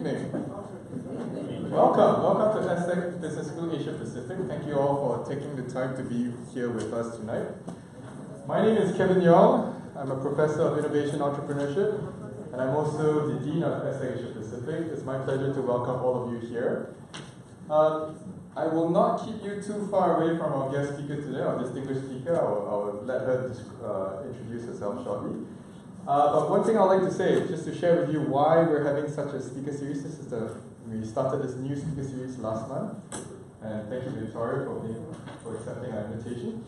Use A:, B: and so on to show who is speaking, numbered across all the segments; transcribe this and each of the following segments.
A: evening. Welcome to ESSEC Business School Asia Pacific. Thank you all for taking the time to be here with us tonight. My name is Kevyn Yong. I'm a professor of innovation entrepreneurship, and I'm also the dean of ESSEC Asia Pacific. It's my pleasure to welcome all of you here. I will not keep you too far away from our guest speaker today, our distinguished speaker. I'll let her introduce herself shortly. But one thing I'd like to say, just to share with you why we're having such a speaker series. We started this new speaker series last month, and thank you, Victoria, for accepting our invitation.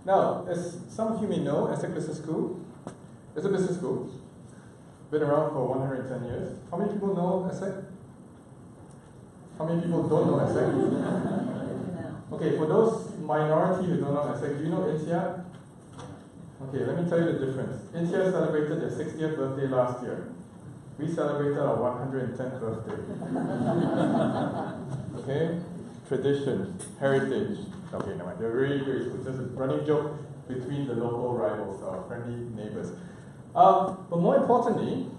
A: Now, as some of you may know, ESSEC Business School is a business school, been around for 110 years. How many people know ESSEC? How many people don't know ESSEC? Okay, for those minority who don't know ESSEC, do you know INSEAD? Okay, let me tell you the difference. INSEAD celebrated their 60th birthday last year. We celebrated our 110th birthday. Okay? Tradition, heritage. Okay, never mind. They're really great. It's just a running joke between the local rivals, our friendly neighbors. But more importantly,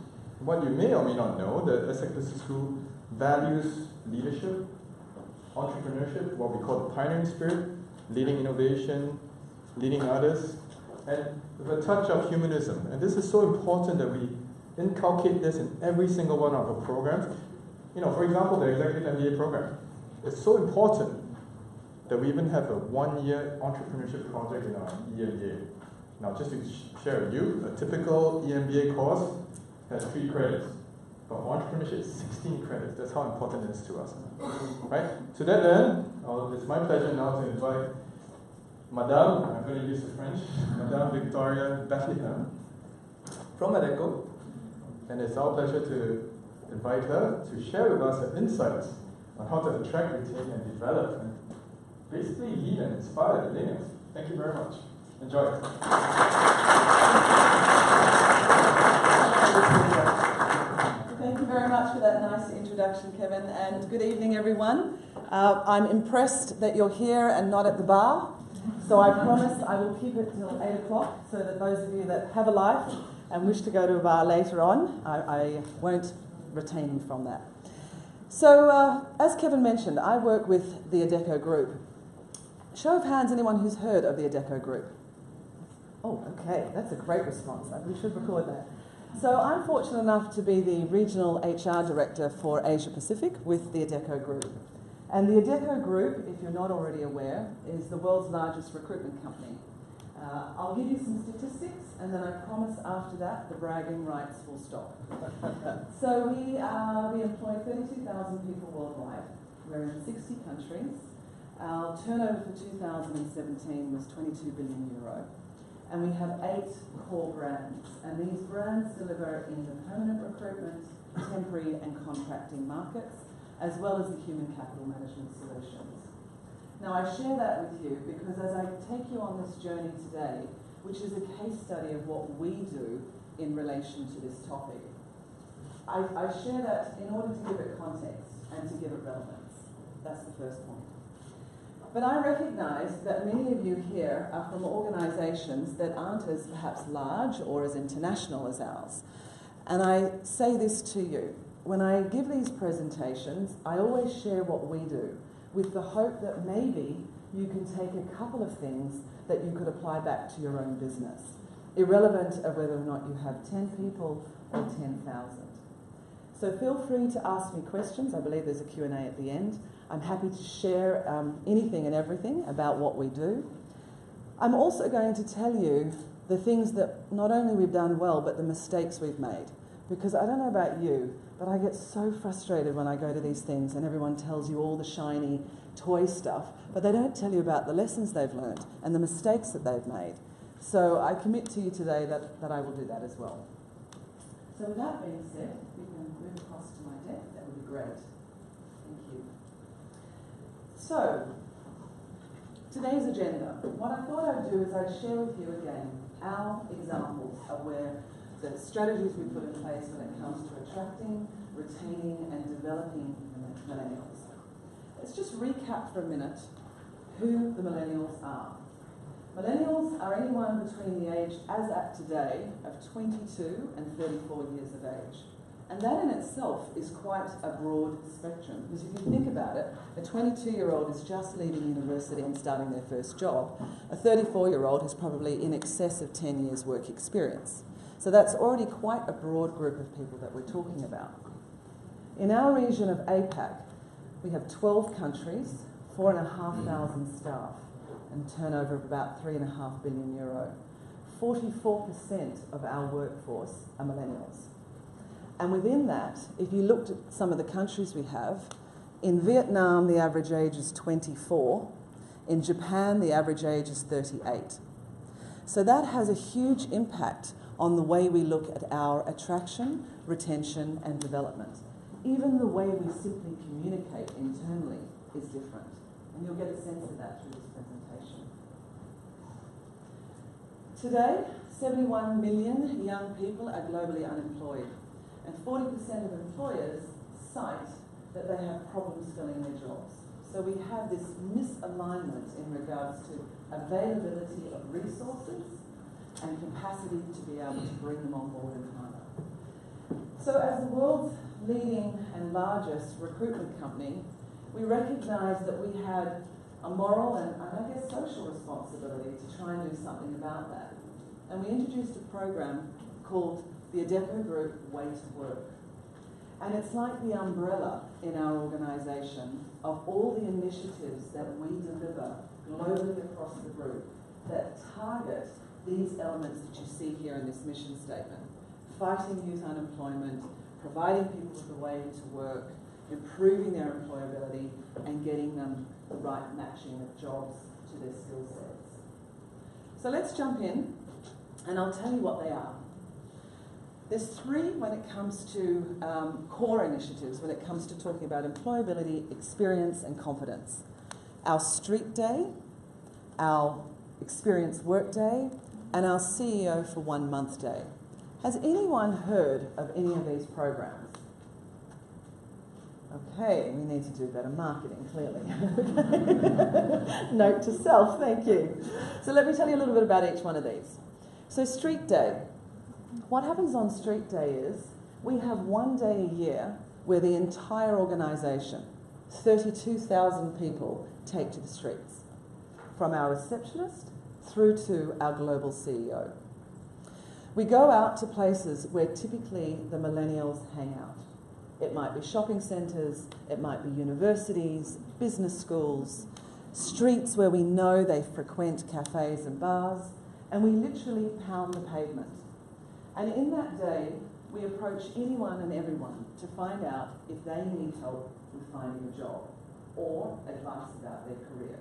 A: what you may or may not know, the ESSEC Business School values leadership, entrepreneurship, what we call the pioneering spirit, leading innovation, leading others, and with a touch of humanism. And this is so important that we inculcate this in every single one of our programs. You know, for example, the Executive MBA program. It's so important that we even have a one-year entrepreneurship project in our EMBA. Now, just to share with you, a typical EMBA course has 3 credits. But for entrepreneurship, it's 16 credits. That's how important it is to us. Right? To that end, it's my pleasure now to invite Madame, I'm going to use the French, Madame Victoria Bethlehem from Adecco. And it's our pleasure to invite her to share with us her insights on how to attract, retain, and develop, and basically lead and inspire millennials. Thank you very much. Enjoy.
B: Thank you very much for that nice introduction, Kevin, and good evening, everyone. I'm impressed that you're here and not at the bar, so I promise I will keep it till 8 o'clock so that those of you that have a life and wish to go to a bar later on, I won't retain you from that. So, as Kevin mentioned, I work with the Adecco Group. Show of hands, anyone who's heard of the Adecco Group? Oh, okay, that's a great response. We should record that. So I'm fortunate enough to be the Regional HR Director for Asia Pacific with the Adecco Group. And the Adecco Group, if you're not already aware, is the world's largest recruitment company. I'll give you some statistics, and then I promise after that the bragging rights will stop. So we employ 32,000 people worldwide. We're in 60 countries. Our turnover for 2017 was €22 billion. And we have 8 core brands. And these brands deliver in the permanent recruitment, temporary and contracting markets, as well as the human capital management solutions. Now, I share that with you because as I take you on this journey today, which is a case study of what we do in relation to this topic, I share that in order to give it context and to give it relevance. That's the first point. But I recognise that many of you here are from organisations that aren't as perhaps large or as international as ours. And I say this to you. When I give these presentations, I always share what we do, with the hope that maybe you can take a couple of things that you could apply back to your own business, irrelevant of whether or not you have 10 people or 10,000. So feel free to ask me questions. I believe there's a Q&A at the end. I'm happy to share anything and everything about what we do. I'm also going to tell you the things that not only we've done well, but the mistakes we've made. Because I don't know about you, but I get so frustrated when I go to these things and everyone tells you all the shiny toy stuff, but they don't tell you about the lessons they've learned and the mistakes that they've made. So I commit to you today that I will do that as well. So with that being said, if you can move across to my deck, that would be great. Thank you. So, today's agenda. What I thought I'd do is I'd share with you again our examples of where the strategies we put in place when it comes to attracting, retaining, and developing millennials. Let's just recap for a minute who the millennials are. Millennials are anyone between the age, as at today, of 22 and 34 years of age. And that in itself is quite a broad spectrum, because if you think about it, a 22-year-old is just leaving university and starting their first job. A 34-year-old has probably in excess of 10 years work experience. So that's already quite a broad group of people that we're talking about. In our region of APAC, we have 12 countries, 4,500 staff, and turnover of about €3.5 billion. 44% of our workforce are millennials. And within that, if you looked at some of the countries we have, in Vietnam the average age is 24, in Japan the average age is 38. So that has a huge impact on the way we look at our attraction, retention and development. Even the way we simply communicate internally is different. And you'll get a sense of that through this presentation. Today, 71 million young people are globally unemployed, and 40% of employers cite that they have problems filling their jobs. So we have this misalignment in regards to availability of resources and capacity to be able to bring them on board and hire. So as the world's leading and largest recruitment company, we recognised that we had a moral and I guess social responsibility to try and do something about that. And we introduced a program called the Adecco Group Way to Work. And it's like the umbrella in our organisation of all the initiatives that we deliver globally across the group that target these elements that you see here in this mission statement. Fighting youth unemployment, providing people with a way to work, improving their employability and getting them the right matching of jobs to their skill sets. So let's jump in and I'll tell you what they are. There's three when it comes to core initiatives, when it comes to talking about employability, experience and confidence. Our Street Day, our Experience Work Day and our CEO-for1Month Day. Has anyone heard of any of these programs? Okay, we need to do better marketing, clearly. Note to self, thank you. So let me tell you a little bit about each one of these. So Street Day. What happens on Street Day is we have one day a year where the entire organisation, 32,000 people, take to the streets, from our receptionist through to our global CEO. We go out to places where typically the millennials hang out. It might be shopping centres, it might be universities, business schools, streets where we know they frequent cafes and bars, and we literally pound the pavement. And in that day, we approach anyone and everyone to find out if they need help with finding a job or advice about their career.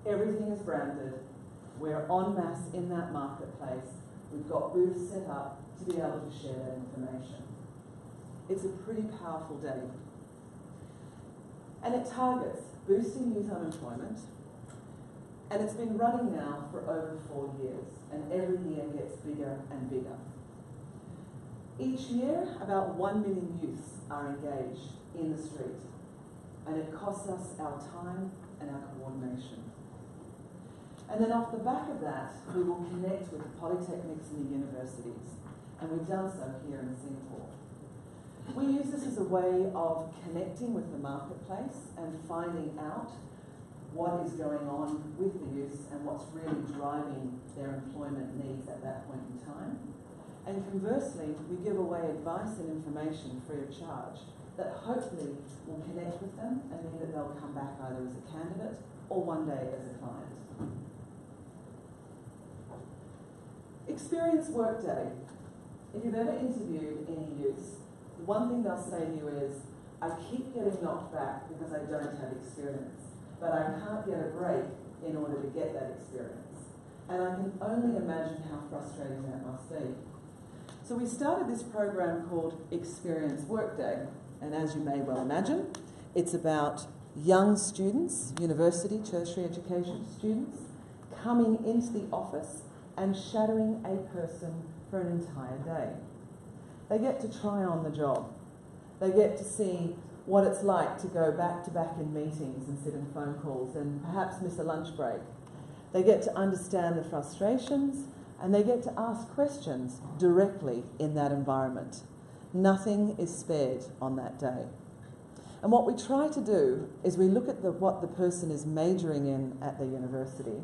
B: Everything is branded. We're en masse in that marketplace. We've got booths set up to be able to share that information. It's a pretty powerful day. And it targets boosting youth unemployment. And it's been running now for over 4 years. And every year gets bigger and bigger. Each year, about 1 million youths are engaged in the street. And it costs us our time and our coordination. And then off the back of that, we will connect with the polytechnics and the universities. And we've done so here in Singapore. We use this as a way of connecting with the marketplace and finding out what is going on with the youth and what's really driving their employment needs at that point in time. And conversely, we give away advice and information free of charge that hopefully will connect with them and mean that they'll come back either as a candidate or one day as a client. Experience Work Day. If you've ever interviewed any youths, the one thing they'll say to you is, I keep getting knocked back because I don't have experience, but I can't get a break in order to get that experience. And I can only imagine how frustrating that must be. So we started this program called Experience Work Day, and as you may well imagine, it's about young students, university, tertiary education students, coming into the office and shadowing a person for an entire day. They get to try on the job. They get to see what it's like to go back to back in meetings and sit in phone calls and perhaps miss a lunch break. They get to understand the frustrations and they get to ask questions directly in that environment. Nothing is spared on that day. And what we try to do is we look at what the person is majoring in at the university,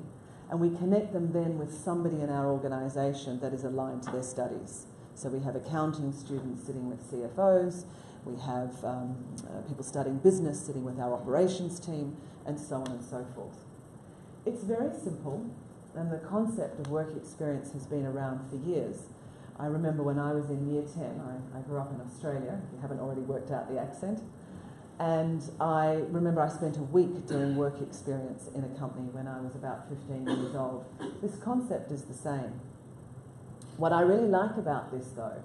B: and we connect them then with somebody in our organisation that is aligned to their studies. So we have accounting students sitting with CFOs, we have people studying business sitting with our operations team, and so on and so forth. It's very simple, and the concept of work experience has been around for years. I remember when I was in year 10, I grew up in Australia, if you haven't already worked out the accent, and I remember I spent a week doing work experience in a company when I was about 15 years old. This concept is the same. What I really like about this though,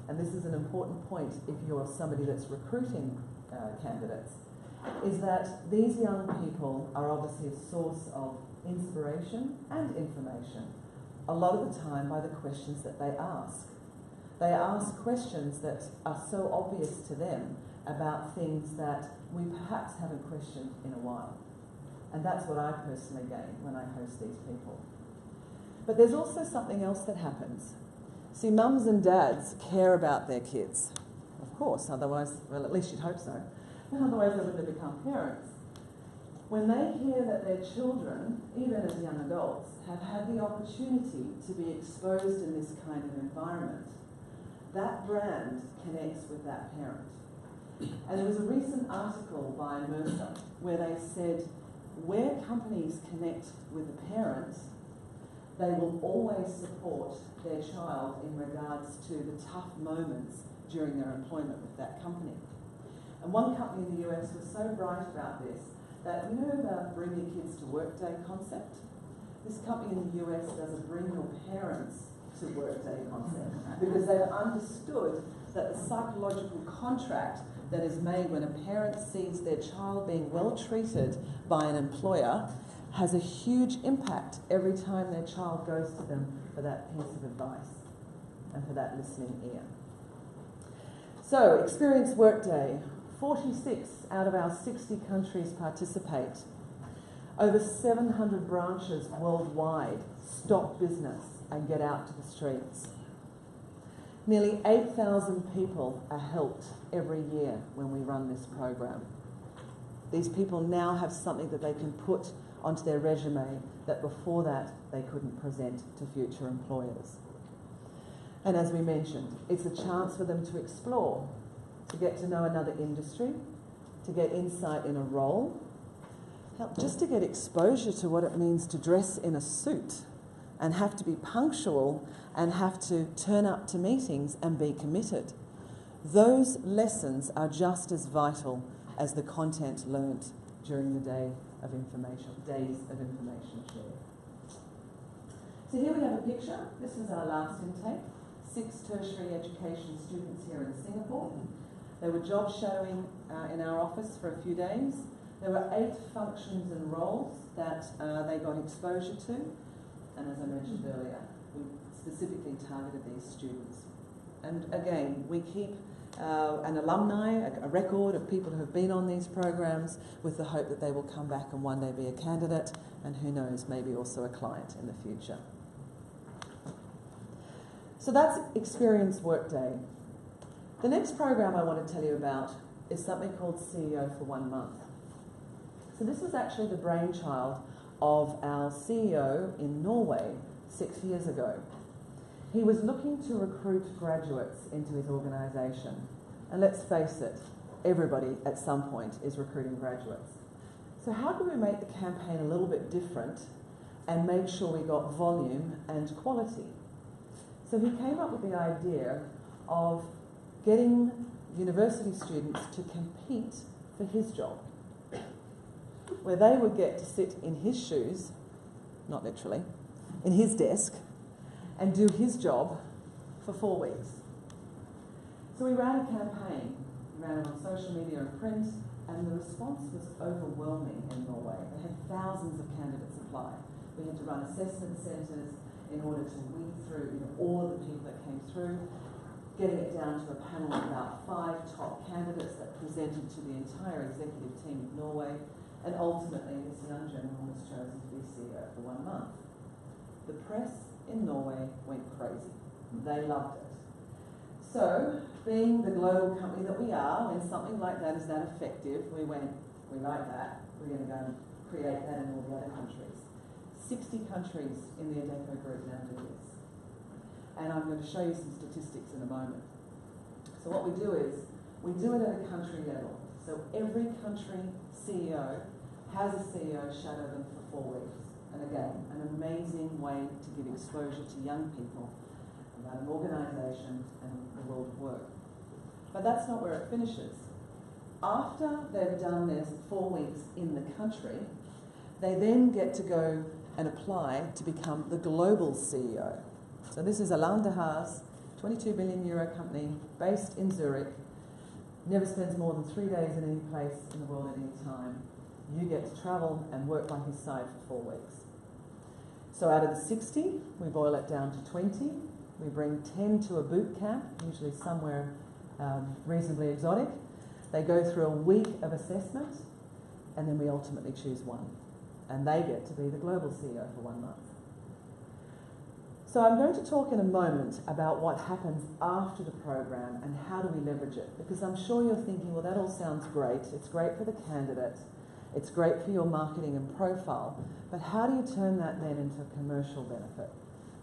B: and this is an important point if you're somebody that's recruiting candidates, is that these young people are obviously a source of inspiration and information, a lot of the time by the questions that they ask. They ask questions that are so obvious to them about things that we perhaps haven't questioned in a while. And that's what I personally gain when I host these people. But there's also something else that happens. See, mums and dads care about their kids, of course, otherwise, well, at least you'd hope so, otherwise they wouldn't have become parents. When they hear that their children, even as young adults, have had the opportunity to be exposed in this kind of environment, that brand connects with that parent. And there was a recent article by Mercer where they said where companies connect with the parent, they will always support their child in regards to the tough moments during their employment with that company. And one company in the US was so bright about this that, you know the bring your kids to work day concept? This company in the US does a bring your parents to work day concept because they've understood that the psychological contract that is made when a parent sees their child being well treated by an employer has a huge impact every time their child goes to them for that piece of advice and for that listening ear. So, Experience Workday. 46 out of our 60 countries participate. Over 700 branches worldwide stop business and get out to the streets. Nearly 8,000 people are helped every year when we run this program. These people now have something that they can put onto their resume that before that they couldn't present to future employers. And as we mentioned, it's a chance for them to explore, to get to know another industry, to get insight in a role, just to get exposure to what it means to dress in a suit and have to be punctual and have to turn up to meetings and be committed. Those lessons are just as vital as the content learnt during the days of information shared. So here we have a picture. This was our last intake. 6 tertiary education students here in Singapore. They were job shadowing in our office for a few days. There were 8 functions and roles that they got exposure to. And as I mentioned earlier, we specifically targeted these students. And again, we keep an alumni, a record of people who have been on these programs with the hope that they will come back and one day be a candidate and who knows, maybe also a client in the future. So that's Experience Workday. The next program I want to tell you about is something called CEO for1Month. So this was actually the brainchild of our CEO in Norway 6 years ago. He was looking to recruit graduates into his organisation. And let's face it, everybody at some point is recruiting graduates. So how do we make the campaign a little bit different and make sure we got volume and quality? So he came up with the idea of getting university students to compete for his job, where they would get to sit in his shoes, not literally, in his desk, and do his job for 4 weeks. So we ran a campaign. We ran it on social media and print, and the response was overwhelming in Norway. They had thousands of candidates apply. We had to run assessment centres in order to weed through all of the people that came through, getting it down to a panel of about 5 top candidates that presented to the entire executive team of Norway, and ultimately this young gentleman was chosen to be CEO for 1 month. The press in Norway went crazy. They loved it. So, being the global company that we are, when something like that is that effective, we went, we like that, we're going to go and create that in all the other countries. 60 countries in the Adecco Group now do this. And I'm going to show you some statistics in a moment. So what we do is, we do it at a country level. So every country CEO has a CEO shadow them for 4 weeks. And again, an amazing way to give exposure to young people about an organisation and the world of work. But that's not where it finishes. After they've done their 4 weeks in the country, they then get to go and apply to become the global CEO. So this is Alain de Haas, 22 billion euro company based in Zurich, never spends more than 3 days in any place in the world at any time. You get to travel and work by his side for 4 weeks. So out of the 60, we boil it down to 20. We bring 10 to a boot camp, usually somewhere reasonably exotic. They go through a week of assessment, and then we ultimately choose one. And they get to be the global CEO for 1 month. So I'm going to talk in a moment about what happens after the program and how do we leverage it. Because I'm sure you're thinking, well, that all sounds great. It's great for the candidate. It's great for your marketing and profile. But how do you turn that then into a commercial benefit?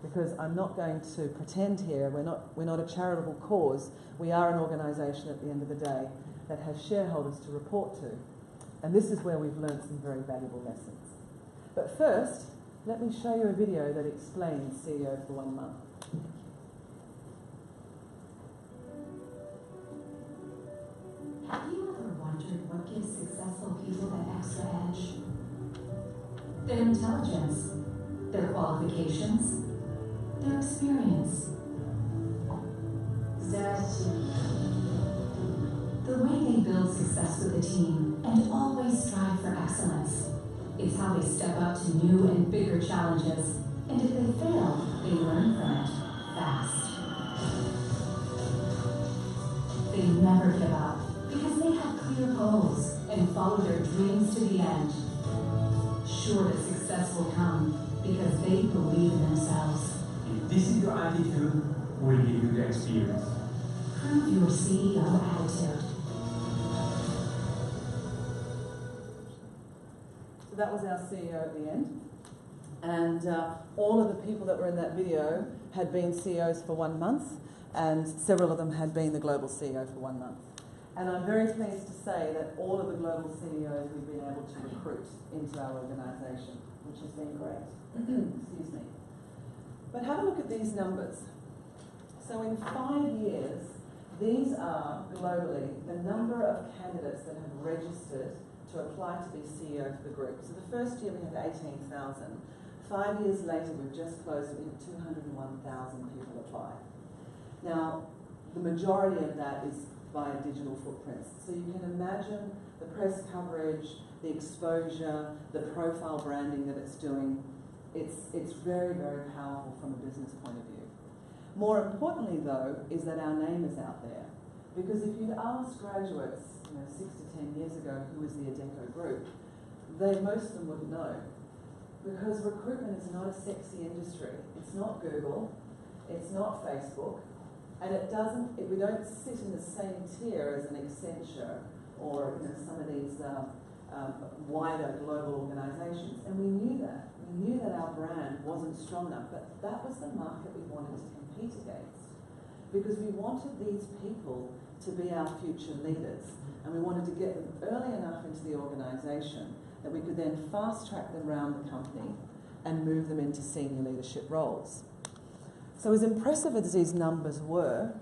B: Because I'm not going to pretend here, we're not a charitable cause. We are an organisation at the end of the day that has shareholders to report to. And this is where we've learned some very valuable lessons. But first, let me show you a video that explains CEO for 1 month.
C: Have you ever wondered what gives successful people that extra edge? Their intelligence, their qualifications, their experience. The way they build success with a team and always strive for excellence. It's how they step up to new and bigger challenges, and if they fail, they learn from it fast. They never give up because they have clear goals and follow their dreams to the end. Sure that success will come because they believe in themselves.
D: If this is your attitude, we'll give you the experience.
C: Prove your CEO attitude.
B: That was our CEO at the end. And all of the people that were in that video had been CEOs for 1 month, and several of them had been the global CEO for 1 month. And I'm very pleased to say that all of the global CEOs we've been able to recruit into our organisation, which has been great. Excuse me. But have a look at these numbers. So in 5 years, these are globally the number of candidates that have registered to apply to be CEO for the group. So the first year we had 18,000. 5 years later, we've just closed, we had 201,000 people apply. Now, the majority of that is via digital footprints. So you can imagine the press coverage, the exposure, the profile branding that it's doing. It's very, very powerful from a business point of view. More importantly, though, is that our name is out there. Because if you'd asked graduates 6 to 10 years ago who was the Adecco Group, most of them wouldn't know. Because recruitment is not a sexy industry. It's not Google, it's not Facebook, and we don't sit in the same tier as an Accenture or some of these wider global organisations. And we knew that. We knew that our brand wasn't strong enough, but that was the market we wanted to compete against. Because we wanted these people to be our future leaders. And we wanted to get them early enough into the organisation that we could then fast track them around the company and move them into senior leadership roles. So as impressive as these numbers were,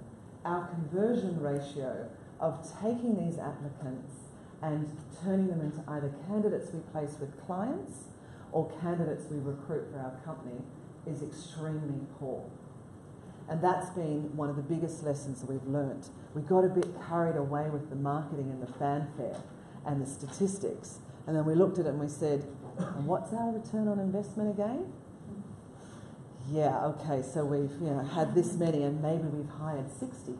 B: our conversion ratio of taking these applicants and turning them into either candidates we place with clients or candidates we recruit for our company is extremely poor. And that's been one of the biggest lessons that we've learnt. We got a bit carried away with the marketing and the fanfare and the statistics. And then we looked at it and we said, and what's our return on investment again? Yeah, okay, so we've had this many and maybe we've hired 60.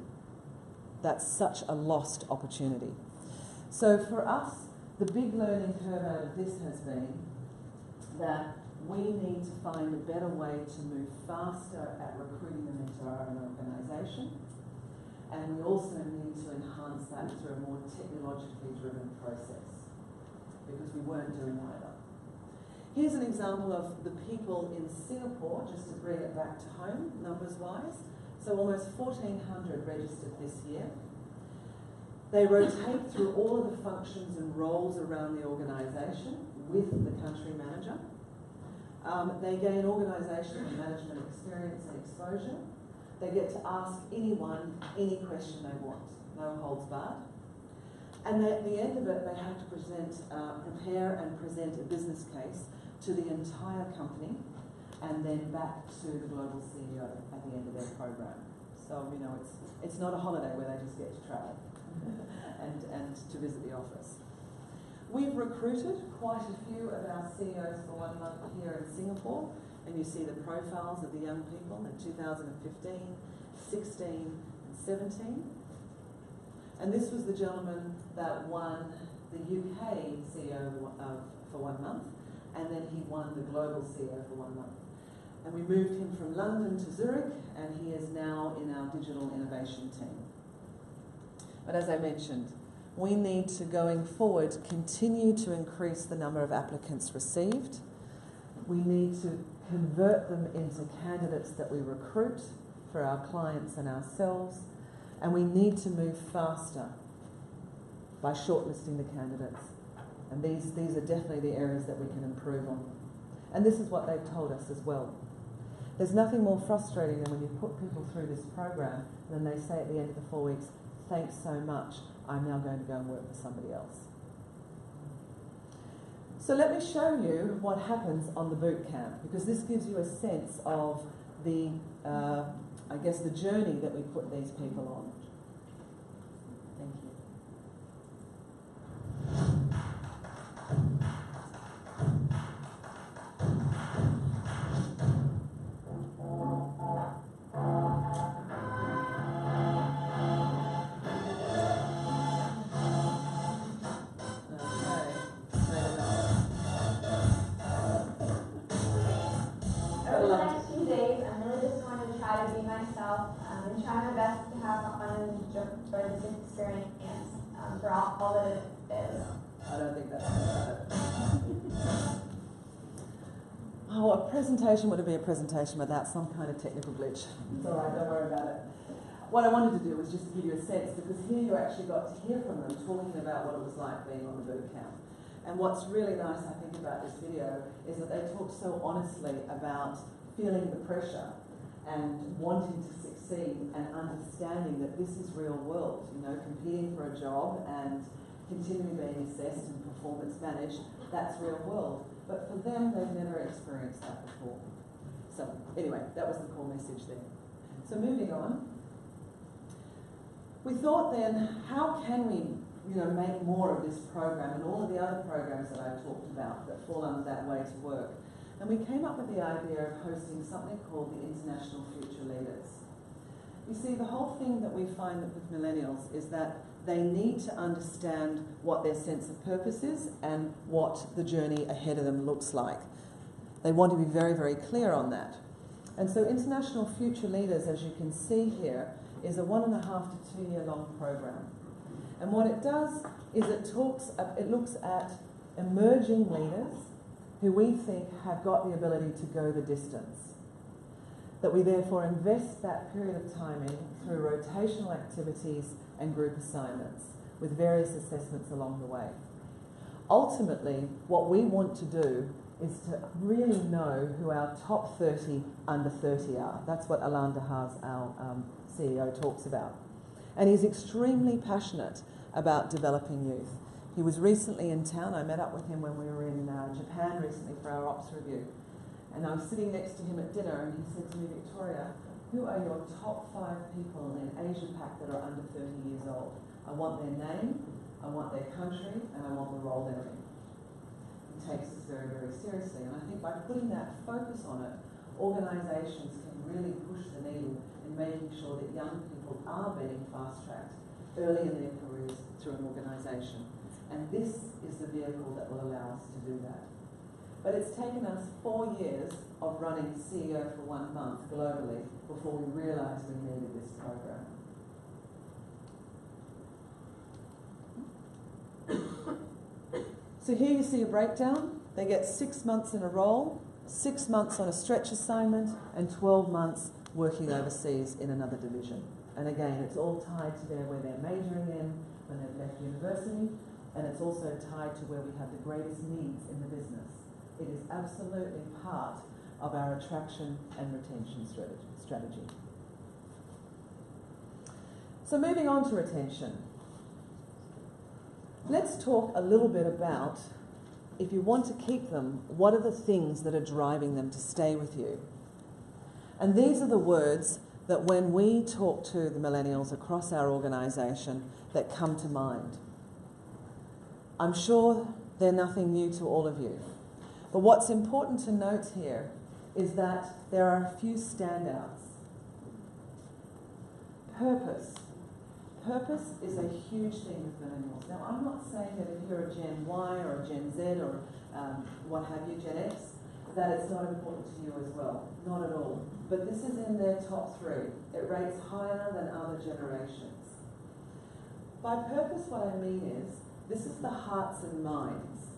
B: That's such a lost opportunity. So for us, the big learning curve out of this has been that we need to find a better way to move faster at recruiting them into our own organisation. And we also need to enhance that through a more technologically driven process, because we weren't doing either. Here's an example of the people in Singapore, just to bring it back to home, numbers-wise. So almost 1,400 registered this year. They rotate through all of the functions and roles around the organisation with the country manager. They gain organisational and management experience and exposure. They get to ask anyone any question they want, no holds barred. And at the end of it, they have to prepare and present a business case to the entire company, and then back to the global CEO at the end of their program. So, you know, it's not a holiday where they just get to travel and to visit the office. We've recruited quite a few of our CEOs for 1 month here in Singapore, and you see the profiles of the young people in 2015, 16 and 17. And this was the gentleman that won the UK CEO for 1 month, and then he won the global CEO for 1 month. And we moved him from London to Zurich, and he is now in our digital innovation team. But as I mentioned, we need to, going forward, continue to increase the number of applicants received. We need to convert them into candidates that we recruit for our clients and ourselves, and we need to move faster by shortlisting the candidates. And these are definitely the areas that we can improve on. And this is what they've told us as well. There's nothing more frustrating than when you put people through this program and then they say at the end of the 4 weeks, thanks so much, I'm now going to go and work for somebody else. So let me show you what happens on the boot camp, because this gives you a sense of the, I guess, the journey that we put these people on. Thank you.
E: And try my best to have fun and enjoy this experience for all that it is.
B: I don't think that's about it. Oh, a presentation would have been a presentation without some kind of technical glitch. It's all right, don't worry about it. What I wanted to do was just to give you a sense, because here you actually got to hear from them talking about what it was like being on the boot camp. And what's really nice, I think, about this video is that they talk so honestly about feeling the pressure and wanting to succeed and understanding that this is real world, you know, competing for a job and continually being assessed and performance managed, that's real world. But for them, they've never experienced that before. So anyway, that was the core message there. So moving on, we thought then, how can we, you know, make more of this program and all of the other programs that I've talked about that fall under that way to work? And we came up with the idea of hosting something called the International Future Leaders. You see, the whole thing that we find with millennials is that they need to understand what their sense of purpose is and what the journey ahead of them looks like. They want to be very, very clear on that. And so International Future Leaders, as you can see here, is a 1.5 to 2 year long program. And what it does is it looks at emerging leaders who we think have got the ability to go the distance. That we therefore invest that period of time in through rotational activities and group assignments with various assessments along the way. Ultimately, what we want to do is to really know who our top 30 under 30 are. That's what Alain Dehaze, our CEO, talks about. And he's extremely passionate about developing youth. He was recently in town. I met up with him when we were in Japan recently for our ops review. And I was sitting next to him at dinner and he said to me, Victoria, who are your top 5 people in Asia Pac that are under 30 years old? I want their name, I want their country, and I want the role they're in. He takes this very, very seriously. And I think by putting that focus on it, organisations can really push the needle in making sure that young people are being fast-tracked early in their careers through an organisation. And this is the vehicle that will allow us to do that. But it's taken us 4 years of running CEO for 1 month globally before we realised we needed this program. So here you see a breakdown. They get 6 months in a role, 6 months on a stretch assignment, and 12 months working overseas in another division. And again, it's all tied to where they're majoring in when they've left university, and it's also tied to where we have the greatest needs in the business. It is absolutely part of our attraction and retention strategy. So moving on to retention. Let's talk a little bit about, if you want to keep them, what are the things that are driving them to stay with you? And these are the words that when we talk to the millennials across our organisation that come to mind. I'm sure they're nothing new to all of you. But what's important to note here is that there are a few standouts. Purpose. Purpose is a huge thing with millennials. Now, I'm not saying that if you're a Gen Y or a Gen Z or what have you, Gen X, that it's not important to you as well. Not at all. But this is in their top 3. It rates higher than other generations. By purpose, what I mean is, this is the hearts and minds.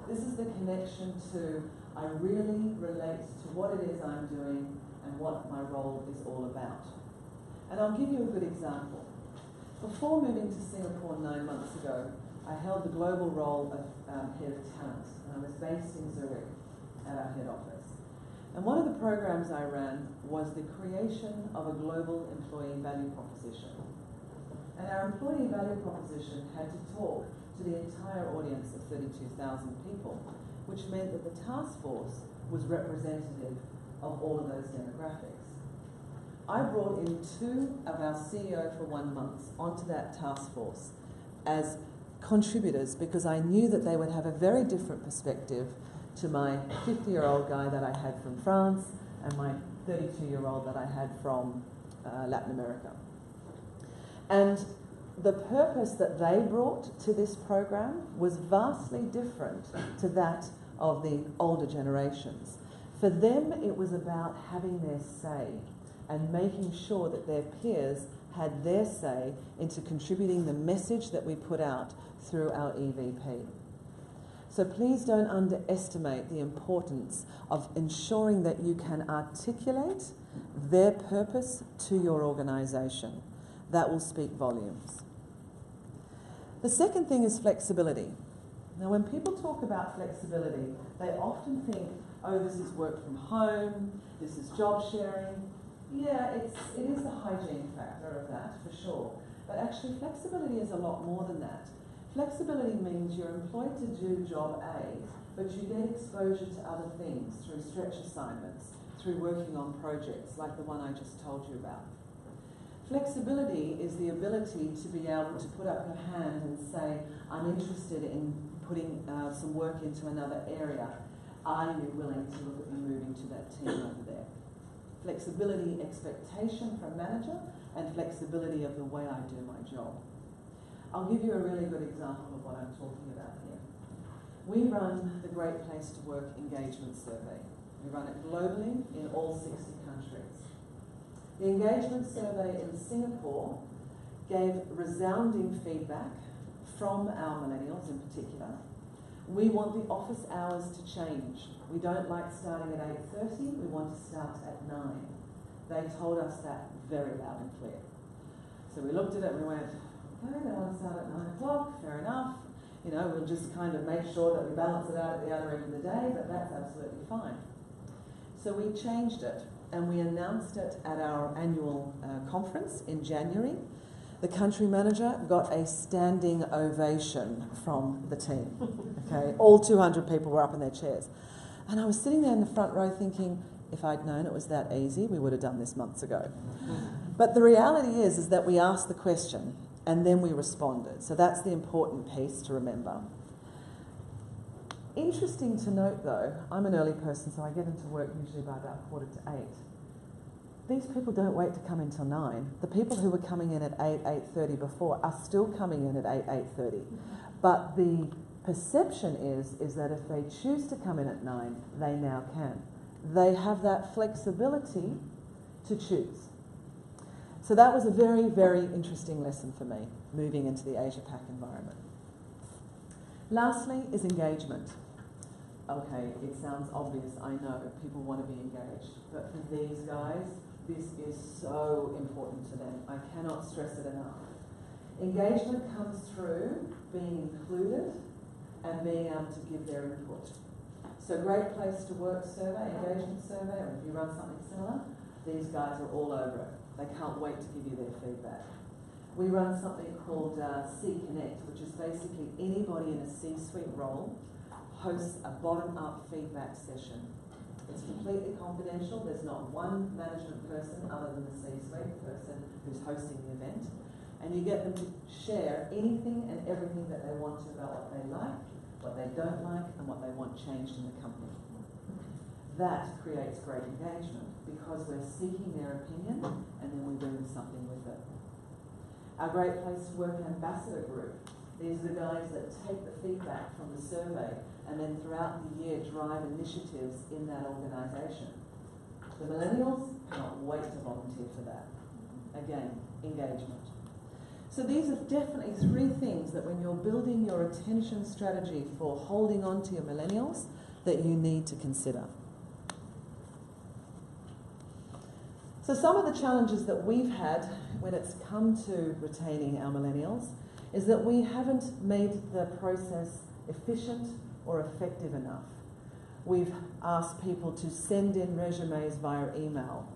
B: This is the connection to, I really relate to what it is I'm doing and what my role is all about. And I'll give you a good example. Before moving to Singapore 9 months ago, I held the global role of head of talent, and I was based in Zurich at our head office. And one of the programs I ran was the creation of a global employee value proposition. And our employee value proposition had to talk to the entire audience of 32,000 people, which meant that the task force was representative of all of those demographics. I brought in 2 of our CEOFor1Months onto that task force as contributors because I knew that they would have a very different perspective to my 50-year-old guy that I had from France and my 32-year-old that I had from Latin America. And the purpose that they brought to this program was vastly different to that of the older generations. For them, it was about having their say and making sure that their peers had their say into contributing the message that we put out through our EVP. So please don't underestimate the importance of ensuring that you can articulate their purpose to your organisation. That will speak volumes. The second thing is flexibility. Now, when people talk about flexibility, they often think, oh, this is work from home, this is job sharing. Yeah, it is the hygiene factor of that, for sure. But actually, flexibility is a lot more than that. Flexibility means you're employed to do job A, but you get exposure to other things through stretch assignments, through working on projects like the one I just told you about. Flexibility is the ability to be able to put up your hand and say, I'm interested in putting some work into another area. Are you willing to look at me moving to that team over there? Flexibility, expectation from manager, and flexibility of the way I do my job. I'll give you a really good example of what I'm talking about here. We run the Great Place to Work engagement survey. We run it globally in all 60 countries. The engagement survey in Singapore gave resounding feedback from our millennials in particular. We want the office hours to change. We don't like starting at 8:30, we want to start at 9. They told us that very loud and clear. So we looked at it and we went, okay, they want to start at 9 o'clock, fair enough. You know, we'll just kind of make sure that we balance it out at the other end of the day, but that's absolutely fine. So we changed it and we announced it at our annual conference in January. The country manager got a standing ovation from the team. Okay, all 200 people were up in their chairs. And I was sitting there in the front row thinking, if I'd known it was that easy, we would have done this months ago. But the reality is that we asked the question and then we responded. So that's the important piece to remember. Interesting to note though, I'm an early person, so I get into work usually by about 7:45. These people don't wait to come in till 9. The people who were coming in at 8, 8:30 before are still coming in at 8, 8:30. But the perception is that if they choose to come in at 9, they now can. They have that flexibility to choose. So that was a very, very interesting lesson for me, moving into the Asia-Pac environment. Lastly is engagement. Okay, it sounds obvious, I know, people want to be engaged, but for these guys, this is so important to them. I cannot stress it enough. Engagement comes through being included and being able to give their input. So Great Place to Work survey, engagement survey, or if you run something similar, these guys are all over it. They can't wait to give you their feedback. We run something called C Connect, which is basically anybody in a C-suite role hosts a bottom-up feedback session. It's completely confidential. There's not one management person other than the C-suite person who's hosting the event. And you get them to share anything and everything that they want to about what they like, what they don't like, and what they want changed in the company. That creates great engagement because we're seeking their opinion and then we bring something with it. Our Great Place to Work Ambassador Group, these are the guys that take the feedback from the survey and then throughout the year drive initiatives in that organisation. The Millennials cannot wait to volunteer for that. Again, engagement. So these are definitely three things that when you're building your attention strategy for holding on to your Millennials that you need to consider. So some of the challenges that we've had when it's come to retaining our Millennials is that we haven't made the process efficient or effective enough. We've asked people to send in resumes via email.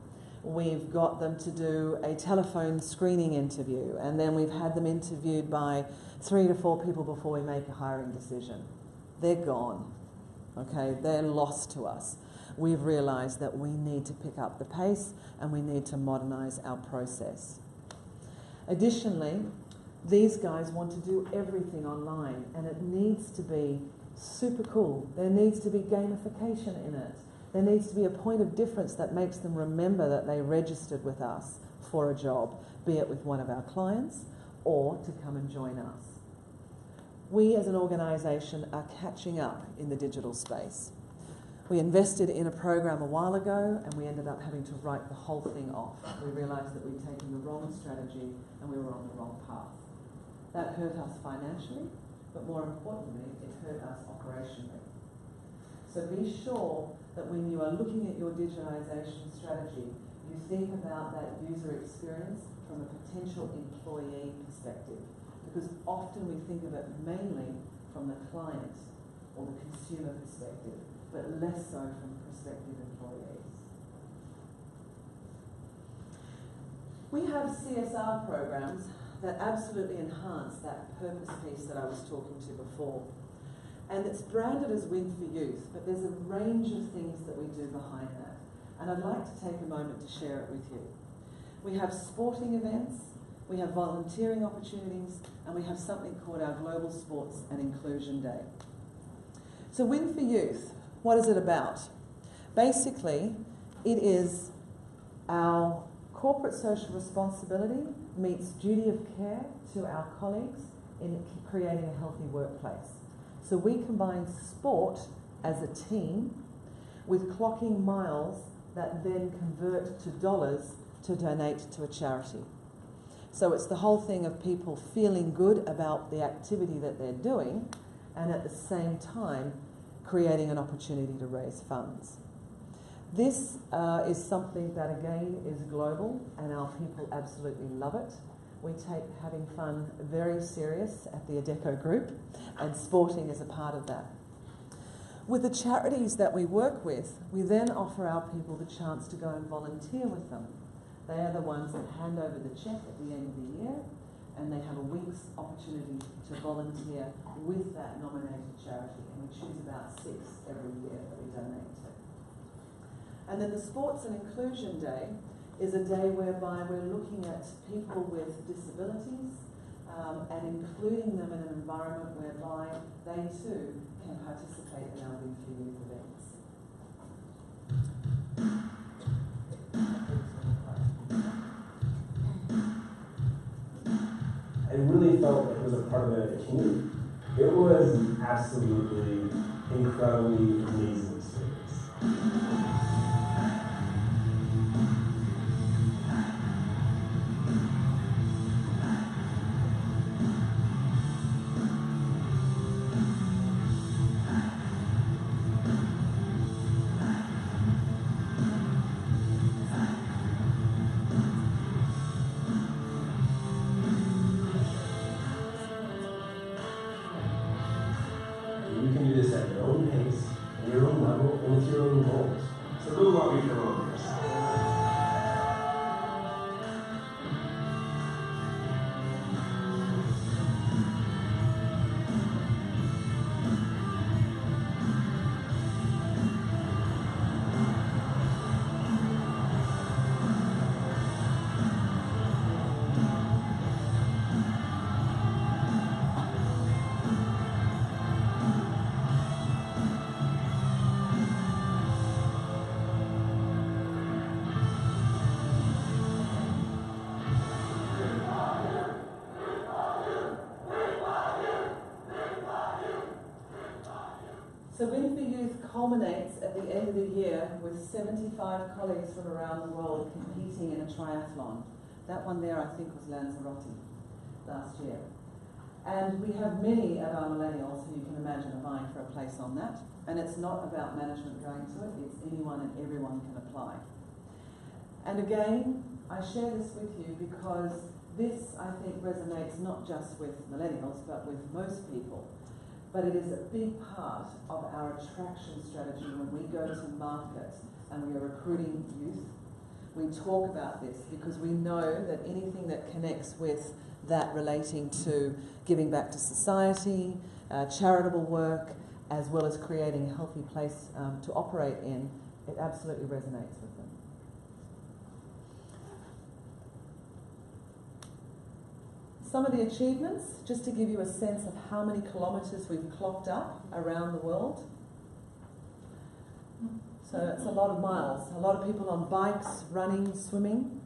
B: We've got them to do a telephone screening interview, and then we've had them interviewed by 3 to 4 people before we make a hiring decision. They're gone, okay? They're lost to us. We've realised that we need to pick up the pace and we need to modernise our process. Additionally, these guys want to do everything online and it needs to be super cool. There needs to be gamification in it. There needs to be a point of difference that makes them remember that they registered with us for a job, be it with one of our clients or to come and join us. We as an organisation are catching up in the digital space. We invested in a program a while ago and we ended up having to write the whole thing off. We realised that we'd taken the wrong strategy and we were on the wrong path. That hurt us financially, but more importantly, it hurt us operationally. So be sure that when you are looking at your digitalisation strategy, you think about that user experience from a potential employee perspective, because often we think of it mainly from the client or the consumer perspective, but less so from prospective employees. We have CSR programs that absolutely enhance that purpose piece that I was talking to before. And it's branded as Win4Youth, but there's a range of things that we do behind that. And I'd like to take a moment to share it with you. We have sporting events, we have volunteering opportunities, and we have something called our Global Sports and Inclusion Day. So Win4Youth, what is it about? Basically, it is our corporate social responsibility meets duty of care to our colleagues in creating a healthy workplace. So we combine sport as a team with clocking miles that then convert to dollars to donate to a charity. So it's the whole thing of people feeling good about the activity that they're doing and at the same time creating an opportunity to raise funds. This is something that again is global and our people absolutely love it. We take having fun very serious at the Adecco Group and sporting is a part of that. With the charities that we work with, we then offer our people the chance to go and volunteer with them. They are the ones that hand over the check at the end of the year and they have a week's opportunity to volunteer with that nominated charity, and we choose about 6 every year that we donate to. And then the Sports and Inclusion Day is a day whereby we're looking at people with disabilities and including them in an environment whereby they too can participate in our Win4Youth events.
F: I really felt like it was a part of the community. It was absolutely incredibly amazing experience. fulfilling goals. So who want me for all this?
B: So Win4Youth culminates at the end of the year with 75 colleagues from around the world competing in a triathlon. That one there, I think, was Lanzarote last year. And we have many of our millennials who you can imagine are vying for a place on that. And it's not about management going to it, it's anyone and everyone can apply. And again, I share this with you because this, I think, resonates not just with millennials, but with most people. But it is a big part of our attraction strategy when we go to market and we are recruiting youth. We talk about this because we know that anything that connects with that relating to giving back to society, charitable work, as well as creating a healthy place to operate in, it absolutely resonates with them. Some of the achievements, just to give you a sense of how many kilometres we've clocked up around the world. So it's a lot of miles, a lot of people on bikes, running, swimming.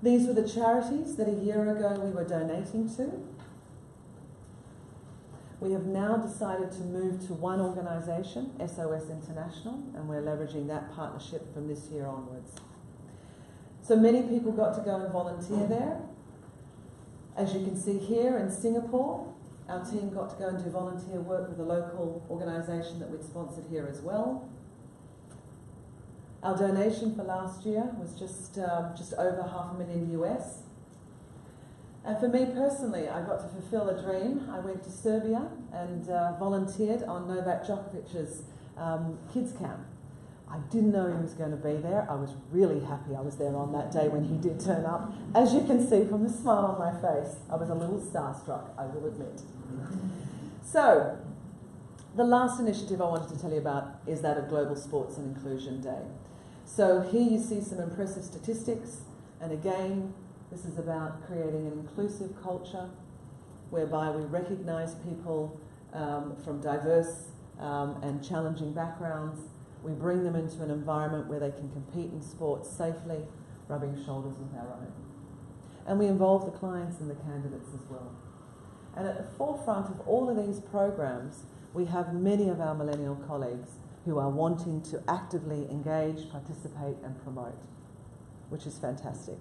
B: These were the charities that a year ago we were donating to. We have now decided to move to one organisation, SOS International, and we're leveraging that partnership from this year onwards. So many people got to go and volunteer there. As you can see here in Singapore, our team got to go and do volunteer work with a local organisation that we'd sponsored here as well. Our donation for last year was just over $500,000 US. And for me personally, I got to fulfill a dream. I went to Serbia and volunteered on Novak Djokovic's kids camp. I didn't know he was going to be there. I was really happy I was there on that day when he did turn up. As you can see from the smile on my face, I was a little starstruck, I will admit. So, the last initiative I wanted to tell you about is that of Global Sports and Inclusion Day. So here you see some impressive statistics, and again, this is about creating an inclusive culture whereby we recognise people from diverse and challenging backgrounds. We bring them into an environment where they can compete in sports safely, rubbing shoulders with our own. And we involve the clients and the candidates as well. And at the forefront of all of these programs, we have many of our millennial colleagues who are wanting to actively engage, participate and promote, which is fantastic.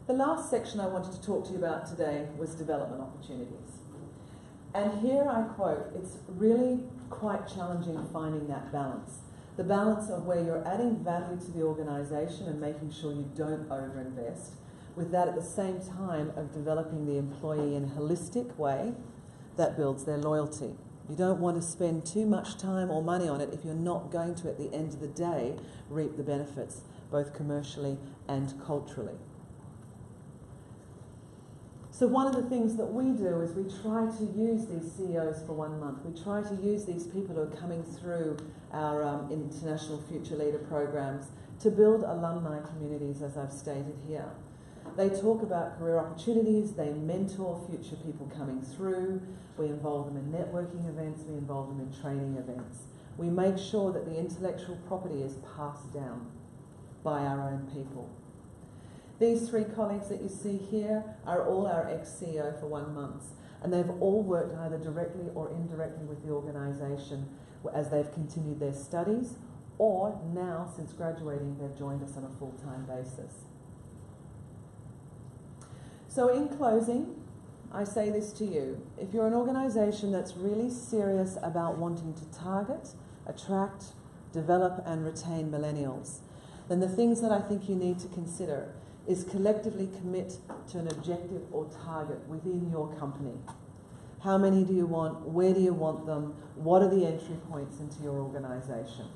B: The last section I wanted to talk to you about today was development opportunities. And here I quote, it's really quite challenging finding that balance. The balance of where you're adding value to the organisation and making sure you don't overinvest, with that at the same time of developing the employee in a holistic way that builds their loyalty. You don't want to spend too much time or money on it if you're not going to, at the end of the day, reap the benefits, both commercially and culturally. So one of the things that we do is we try to use these CEOs for 1 month. We try to use these people who are coming through our International Future Leader programs to build alumni communities, as I've stated here. They talk about career opportunities, they mentor future people coming through, we involve them in networking events, we involve them in training events. We make sure that the intellectual property is passed down by our own people. These three colleagues that you see here are all our ex-CEO for 1 month, and they've all worked either directly or indirectly with the organisation as they've continued their studies, or now, since graduating, they've joined us on a full-time basis. So in closing, I say this to you. If you're an organisation that's really serious about wanting to target, attract, develop and retain millennials, then the things that I think you need to consider is collectively commit to an objective or target within your company. How many do you want? Where do you want them? What are the entry points into your organisation?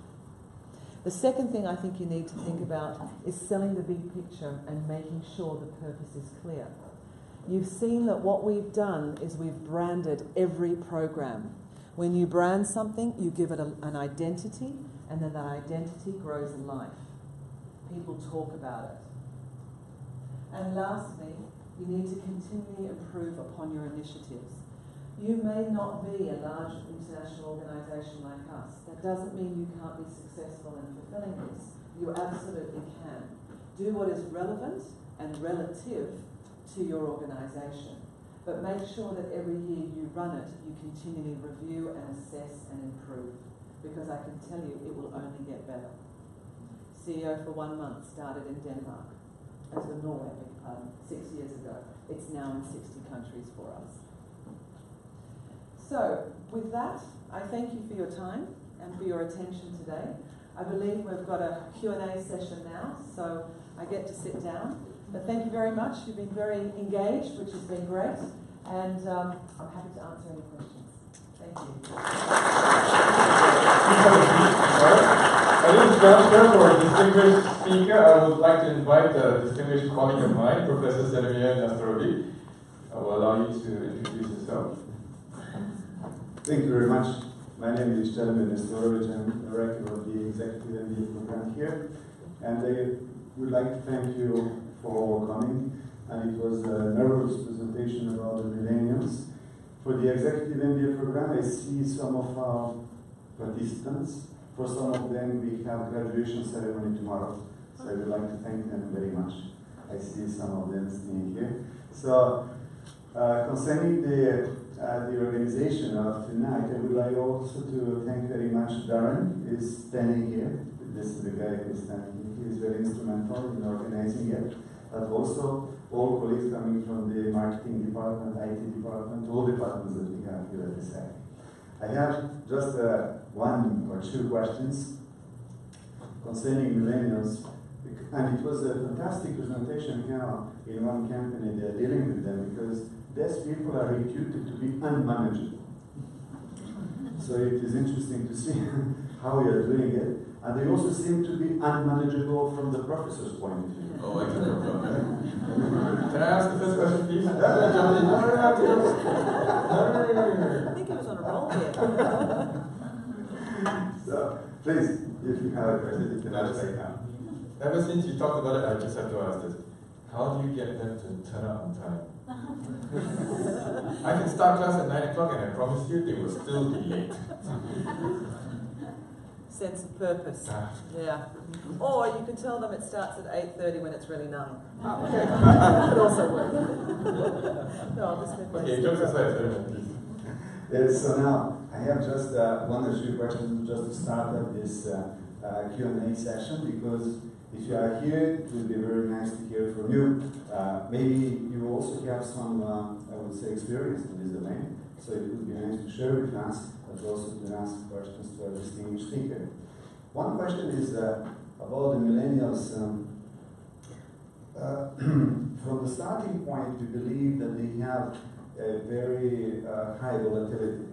B: The second thing I think you need to think about is selling the big picture and making sure the purpose is clear. You've seen that what we've done is we've branded every program. When you brand something, you give it an identity, and then that identity grows in life. People talk about it. And lastly, you need to continually improve upon your initiatives. You may not be a large international organisation like us. That doesn't mean you can't be successful in fulfilling this. You absolutely can. Do what is relevant and relative to your organisation. But make sure that every year you run it, you continually review and assess and improve. Because I can tell you it will only get better. CEO1Month started in Denmark, Norway, 6 years ago. It's now in 60 countries for us. So, with that, I thank you for your time and for your attention today. I believe we've got a Q&A session now, so I get to sit down. But thank you very much. You've been very engaged, which has been great. And I'm happy to answer any questions. Thank you.
A: I think for a distinguished speaker, I would like to invite a distinguished colleague of mine, Professor Cedomir Nestorovic. I will allow you to introduce yourself.
G: Thank you very much. My name is Cedomir Nestorovic. I'm Director of the Executive MBA program here. And I would like to thank you for coming. And it was a nervous presentation about the millennials. For the Executive MBA program, I see some of our participants. For some of them, we have graduation ceremony tomorrow. So I would like to thank them very much. I see some of them staying here. So concerning the organization of tonight, I would like also to thank very much Darren, who is standing here. This is the guy who is standing here. He is very instrumental in organizing it. But also all colleagues coming from the marketing department, IT department, all departments that we have here at ESSEC. I have just one or two questions concerning millennials. And it was a fantastic presentation how in one company they are dealing with them, because these people are reputed to be unmanageable. So it is interesting to see how we are doing it. And they also seem to be unmanageable from the professor's point of view.
A: Oh, I can I ask the first question, please?
B: I think it was on a roll here.
G: So, please, if you have a question, you can ask right now.
A: Ever since you talked about it, I just have to ask this. How do you get them to turn up on time? I can start class at 9 o'clock and I promise you they will still be late.
B: Sense of purpose. Yeah. Or you can tell them it starts at 8:30 when it's really 9. That could also work. No,
A: okay, jokes aside, please.
G: Yes, so now I have just one or two questions just to start up this Q&A session, because if you are here, it will be very nice to hear from you. Maybe you also have some, I would say, experience in this domain, so it would be nice to share with us, but also to ask questions to our distinguished speaker. One question is about the millennials. From the starting point, we believe that they have a very high volatility,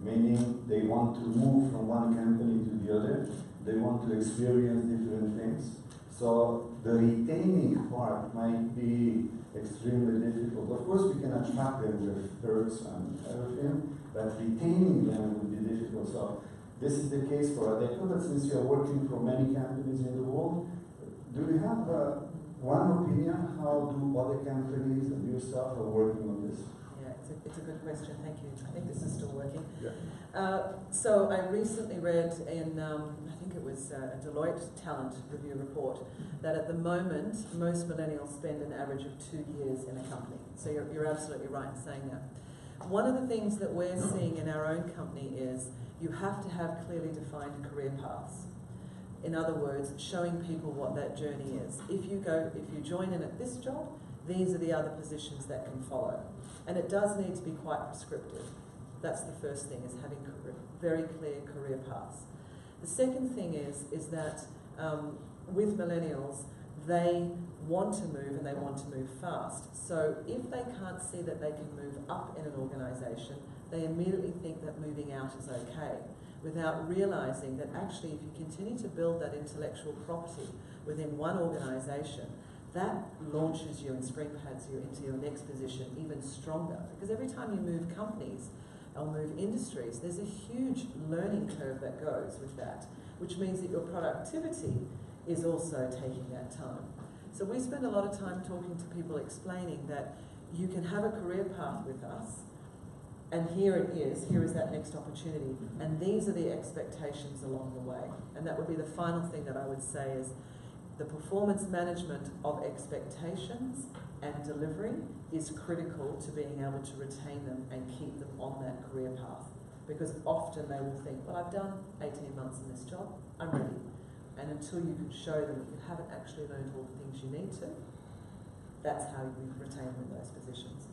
G: meaning they want to move from one company to the other. They want to experience different things. So the retaining part might be extremely difficult. Of course, we can attract them with perks and everything, but retaining them would be difficult. So this is the case for Adecco, but since you are working for many companies in the world, do you have one opinion how do other companies and yourself are working on this?
B: Yeah, it's a good question. Thank you. I think this is still working.
G: Yeah.
B: So I recently read in, I think it was a Deloitte talent review report, that at the moment, most millennials spend an average of 2 years in a company. So you're absolutely right in saying that. One of the things that we're seeing in our own company is you have to have clearly defined career paths. In other words, showing people what that journey is. If you join in at this job, these are the other positions that can follow. And it does need to be quite prescriptive. That's the first thing, is having very clear career paths. The second thing is that with millennials, they want to move and they want to move fast. So if they can't see that they can move up in an organisation, they immediately think that moving out is okay, without realising that actually if you continue to build that intellectual property within one organisation, that launches you and spring pads you into your next position even stronger. Because every time you move companies or move industries, there's a huge learning curve that goes with that, which means that your productivity is also taking that time. So we spend a lot of time talking to people explaining that you can have a career path with us, and here is that next opportunity, and these are the expectations along the way. And that would be the final thing that I would say is the performance management of expectations and delivery is critical to being able to retain them and keep them on that career path. Because often they will think, well, I've done 18 months in this job, I'm ready. And until you can show them that you haven't actually learned all the things you need to, that's how you retain them in those positions.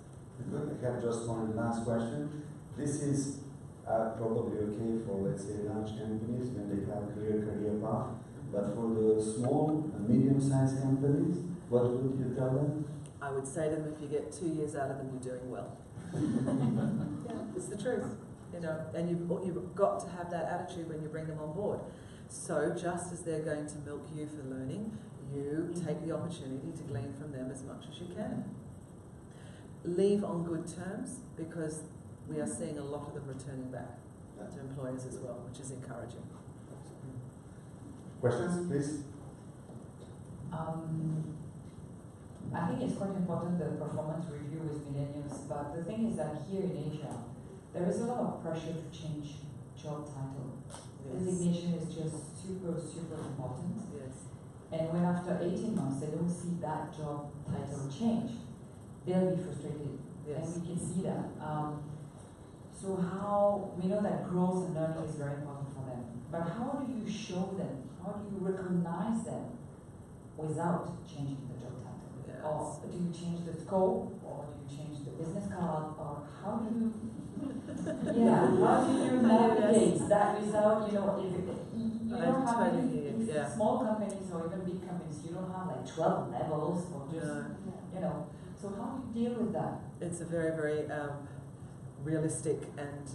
G: Good. I have just one last question. This is probably okay for, let's say, large companies when they have a clear career path, but for the small and medium-sized companies, what would you tell them?
B: I would say to them, if you get 2 years out of them, you're doing well. Yeah, it's the truth, you know, and you've got to have that attitude when you bring them on board. So just as they're going to milk you for learning, you take the opportunity to glean from them as much as you can. Leave on good terms, because we are seeing a lot of them returning back to employers as well, which is encouraging.
G: Questions, please?
H: I think it's quite important, the performance review with millennials, but the thing is that here in Asia, there is a lot of pressure to change job title. Yes. Designation is just super important.
B: Yes.
H: And when after 18 months they don't see that job title change, they'll be frustrated.
B: Yes.
H: And we can see that. So how, we know that growth and learning is very important for them, but how do you show them, how do you recognize them without changing the job title?
B: Yes.
H: Or do you change the scope, or do you change the business card, or how do you, how do you navigate that without, you know, if you don't have any small companies or even big companies, you don't have like 12 levels or just, you know, so how do you deal with that?
B: It's a very, very realistic and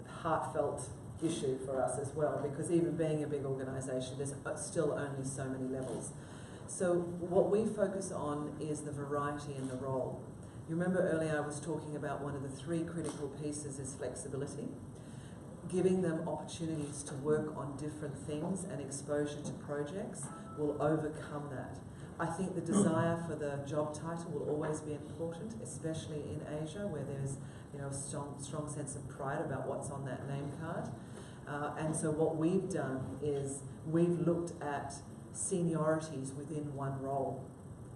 B: heartfelt issue for us as well, because even being a big organisation, there's still only so many levels. So what we focus on is the variety in the role. You remember earlier I was talking about one of the 3 critical pieces is flexibility. Giving them opportunities to work on different things and exposure to projects will overcome that. I think the desire for the job title will always be important, especially in Asia, where there's, you know, a strong sense of pride about what's on that name card. And so what we've done is we've looked at seniorities within one role,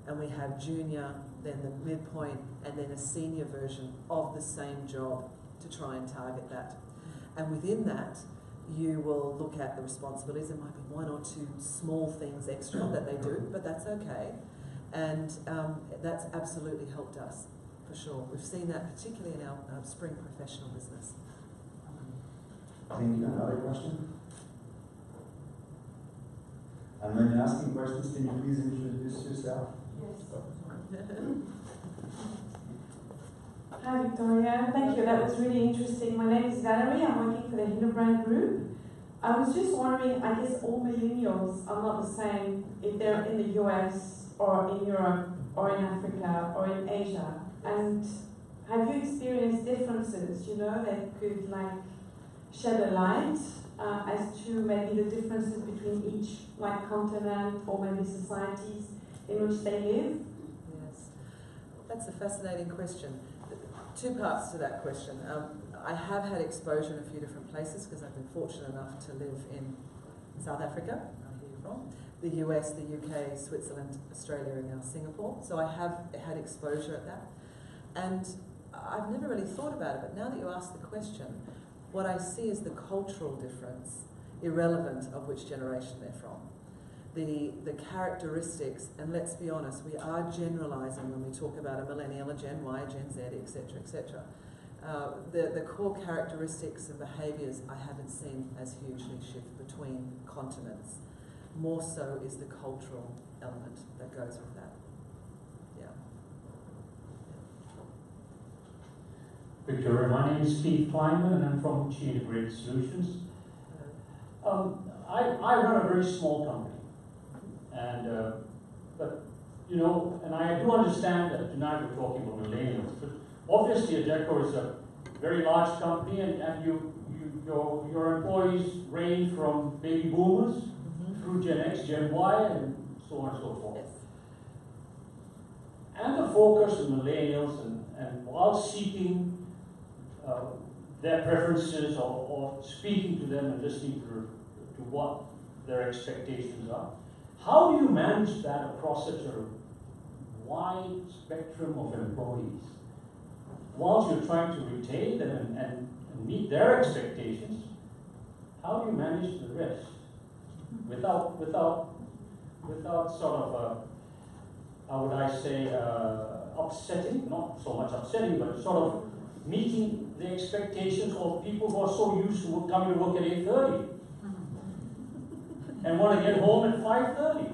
B: and we have junior, then the midpoint, and then a senior version of the same job to try and target that. And within that, you will look at the responsibilities. There might be 1 or 2 small things extra that they do, but that's okay. And that's absolutely helped us, for sure. We've seen that particularly in our spring professional business.
G: Thank you. Another question? And when you're asking questions, can you please introduce yourself?
I: Yes. Hi Victoria, thank you, that was really interesting. My name is Valerie, I'm working for the Hindenburg Group. I was just wondering, I guess all millennials are not the same if they're in the US or in Europe or in Africa or in Asia. And have you experienced differences, you know, that could like shed a light as to maybe the differences between each like continent or maybe societies in which they live?
B: Yes, that's a fascinating question. 2 parts to that question. I have had exposure in a few different places because I've been fortunate enough to live in South Africa, I hear you're from, the US, the UK, Switzerland, Australia, and now Singapore. So I have had exposure at that. And I've never really thought about it, but now that you ask the question, what I see is the cultural difference, irrelevant of which generation they're from. The characteristics, and let's be honest, we are generalising when we talk about a millennial, a Gen Y, a Gen Z, etc., etc. The core characteristics and behaviours I haven't seen as hugely shift between continents. More so is the cultural element that goes with that. Yeah.
J: Victoria, my name is Steve Kleinman and I'm from Cedomir Solutions. I run a very small company, and but you know, and I do understand that tonight we're talking about millennials, but obviously Adecco is a very large company, and your employees range from baby boomers through Gen X, Gen Y, and so on and so forth.
B: Yes.
J: And the focus on millennials, and while seeking their preferences or speaking to them and listening to what their expectations are, how do you manage that across such a wide spectrum of employees? Whilst you're trying to retain them and meet their expectations, how do you manage the rest without sort of how would I say upsetting? Not so much upsetting, but sort of meeting the expectations of people who are so used to coming to work at 8:30 and want to get home at 5:30.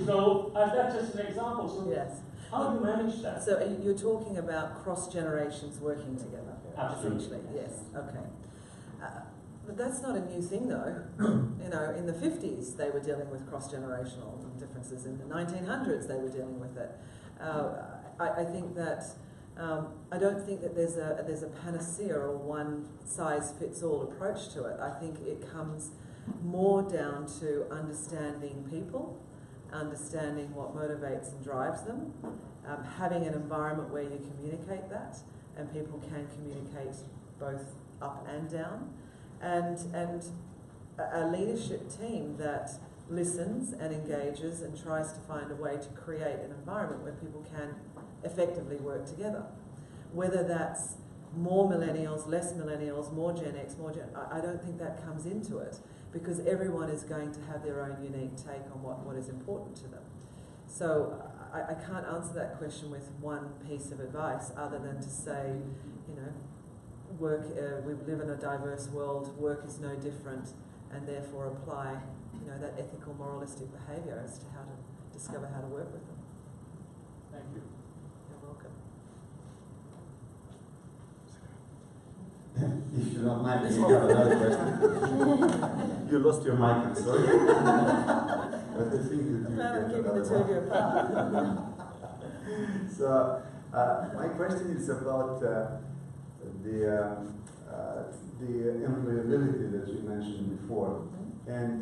J: So that's just an example. So
B: Yes.
J: how do you manage that?
B: So you're talking about cross generations working together.
J: Absolutely.
B: Essentially, yes. Okay. But that's not a new thing, though. You know, in the 50s they were dealing with cross-generational differences. In the 1900s they were dealing with it. I think that I don't think that there's a panacea or one-size-fits-all approach to it. I think it comes more down to understanding people, understanding what motivates and drives them, having an environment where you communicate that, and people can communicate both up and down, and a leadership team that listens and engages and tries to find a way to create an environment where people can effectively work together. Whether that's more millennials, less millennials, more Gen X, I don't think that comes into it, because everyone is going to have their own unique take on what is important to them. So I can't answer that question with one piece of advice other than to say, you know, work. We live in a diverse world. Work is no different, and therefore apply, you know, that ethical, moralistic behaviour as to how to discover how to work with them.
J: Thank you.
B: You're welcome.
G: If you don't mind, you have another question. You lost your mic, I'm sorry. But I think that you
B: I'm keeping the two of you apart.
G: So, my question is about the employability that you mentioned before. And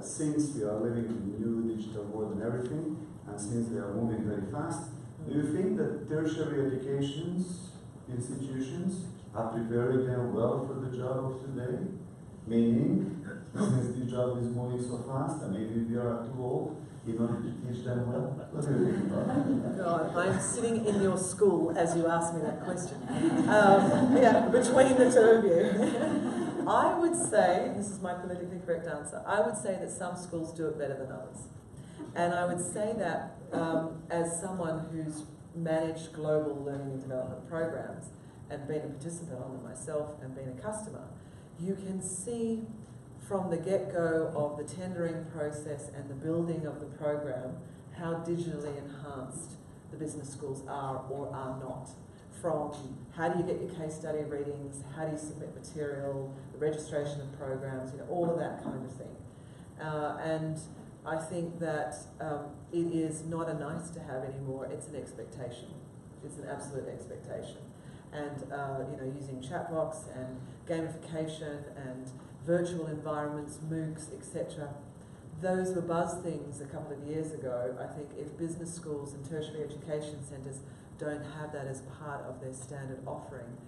G: since we are living in a new digital world and everything, and since we are moving very fast, do you think that tertiary educations, institutions, are preparing them well for the job of today? Meaning, since the job is moving so fast, and maybe we are too old in order to teach them well? What do you think about that?
B: God, I'm sitting in your school as you ask me that question. Yeah, between the two of you. I would say, this is my politically correct answer, I would say that some schools do it better than others. And I would say that as someone who's managed global learning and development programs and been a participant on them myself and been a customer, you can see from the get-go of the tendering process and the building of the program how digitally enhanced the business schools are or are not. From how do you get your case study readings, how do you submit material, the registration of programs, you know, all of that kind of thing. And I think that it is not a nice to have anymore, it's an expectation. It's an absolute expectation. And you know, using chat box and gamification and virtual environments, MOOCs, etc. Those were buzz things a couple of years ago. I think if business schools and tertiary education centres don't have that as part of their standard offering,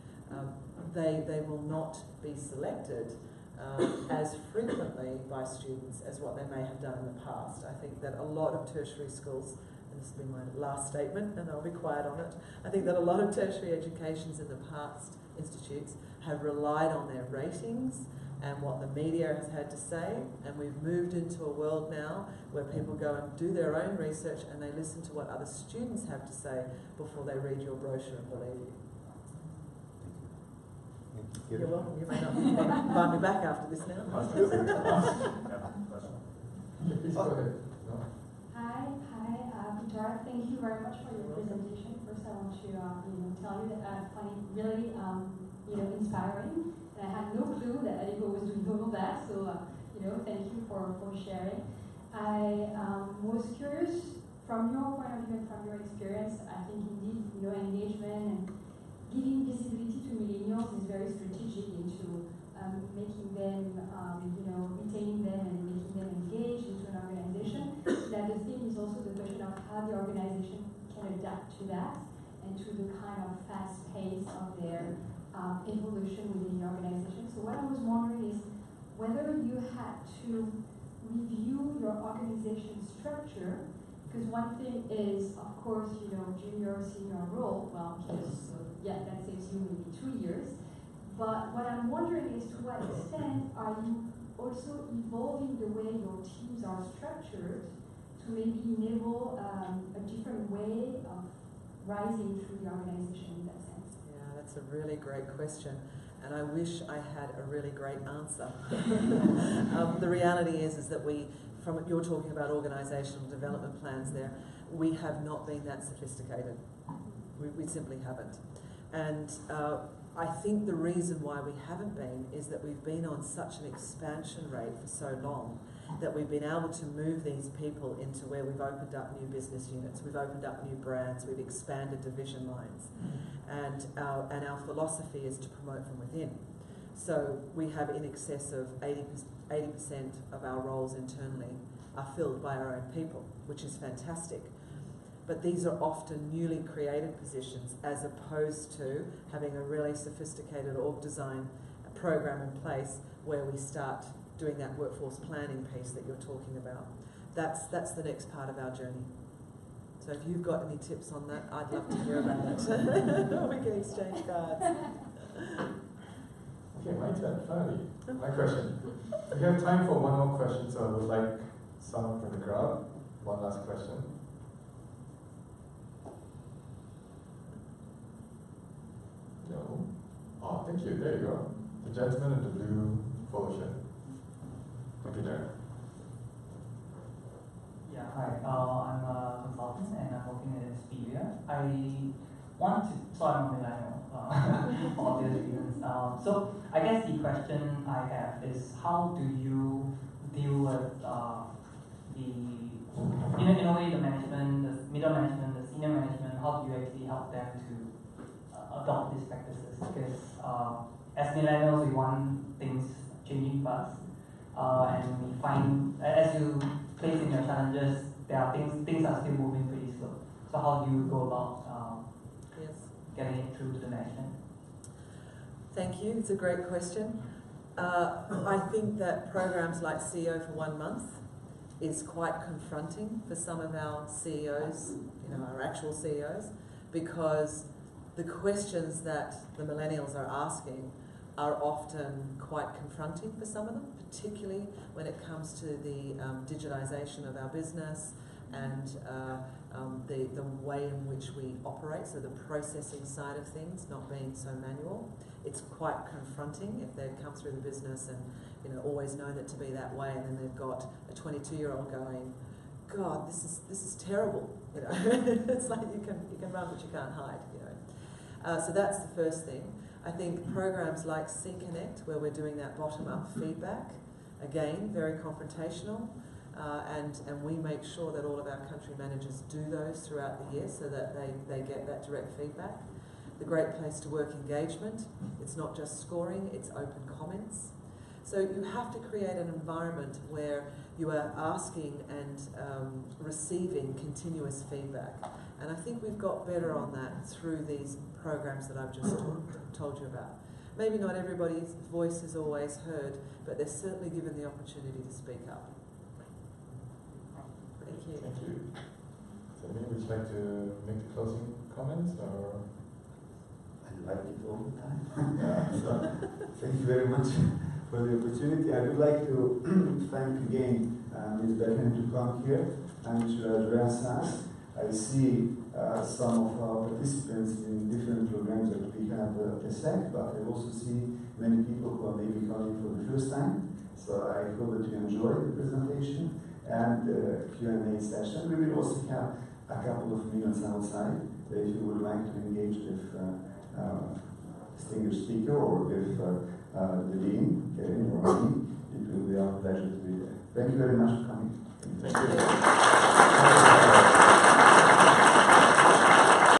B: they will not be selected as frequently by students as what they may have done in the past. I think that a lot of tertiary schools, and this will be my last statement and I'll be quiet on it, I think that a lot of tertiary educations in the past, institutes, have relied on their ratings and what the media has had to say, and we've moved into a world now where people go and do their own research and they listen to what other students have to say before they read your brochure and believe you. You're welcome. You may not invite me back after this now.
A: Please go ahead. No?
K: Hi, Victoria. Thank you very much for your presentation. First, I want to tell you that I find it really inspiring. And I had no clue that Adecco was doing all of that. So thank you for sharing. I was curious from your point of view and from your experience. I think indeed engagement and giving visibility to millennials is very strategic into making them retaining them and making them engaged into an organization. That the thing is also the question of how the organization can adapt to that and to the kind of fast pace of their evolution within the organization. So what I was wondering is whether you had to review your organization structure, because one thing is, of course, junior, senior role, well, that saves you maybe 2 years. But what I'm wondering is to what extent are you also evolving the way your teams are structured to maybe enable a different way of rising through the organization in that sense?
B: Yeah, that's a really great question. And I wish I had a really great answer. The reality is that you're talking about organisational development plans there, we have not been that sophisticated. We simply haven't. And I think the reason why we haven't been is that we've been on such an expansion rate for so long that we've been able to move these people into where we've opened up new business units, we've opened up new brands, we've expanded division lines. And our philosophy is to promote from within. So we have in excess of 80% of our roles internally are filled by our own people, which is fantastic. But these are often newly created positions as opposed to having a really sophisticated org design program in place where we start doing that workforce planning piece that you're talking about. That's the next part of our journey. So if you've got any tips on that, I'd love to hear about it. We can exchange cards.
A: Okay, my turn, finally. My question. We have time for one more question, so I would like someone from the crowd. One last question. No? Oh, thank you. There you go. The gentleman in the blue polo shirt. Thank you, Darren.
L: Yeah, hi. I'm a consultant and I'm working at Expedia. So I'm a millennial, for obvious reasons. So I guess the question I have is, how do you deal with in a way, the management, the middle management, the senior management, how do you actually help them to adopt these practices? Because as millennials, we want things changing fast. And we find, as you place in your challenges, there are things are still moving pretty slow. So how do you go about getting it through to the management?
B: Thank you. It's a great question. I think that programs like CEO for1Month is quite confronting for some of our CEOs, our actual CEOs, because the questions that the millennials are asking are often quite confronting for some of them, particularly when it comes to the digitization of our business and the way in which we operate, so the processing side of things not being so manual. It's quite confronting if they've come through the business and always known it to be that way, and then they've got a 22-year-old going, God, this is terrible. It's like you can run but you can't hide. So that's the first thing. I think programs like C-Connect, where we're doing that bottom-up feedback, again, very confrontational, and we make sure that all of our country managers do those throughout the year so that they get that direct feedback. The Great Place to Work engagement, it's not just scoring, it's open comments. So you have to create an environment where you are asking and receiving continuous feedback. And I think we've got better on that through these programs that I've just told you about. Maybe not everybody's voice is always heard, but they're certainly given the opportunity to speak up. Thank you.
A: Thank you. So maybe would you like to make the closing comments, or?
G: I like it all the time. So, thank you very much for the opportunity. I would like to thank again Ms. Bethlehem to come here and to address us. I see some of our participants in different programs that we have at ESSEC, but I also see many people who are maybe coming for the first time. So I hope that you enjoy the presentation. and Q&A session. We will also have a couple of minutes outside if you would like to engage with distinguished speaker or with the dean, Kevyn or me. It will be our pleasure to be there. Thank you very much for coming.
A: Thank you.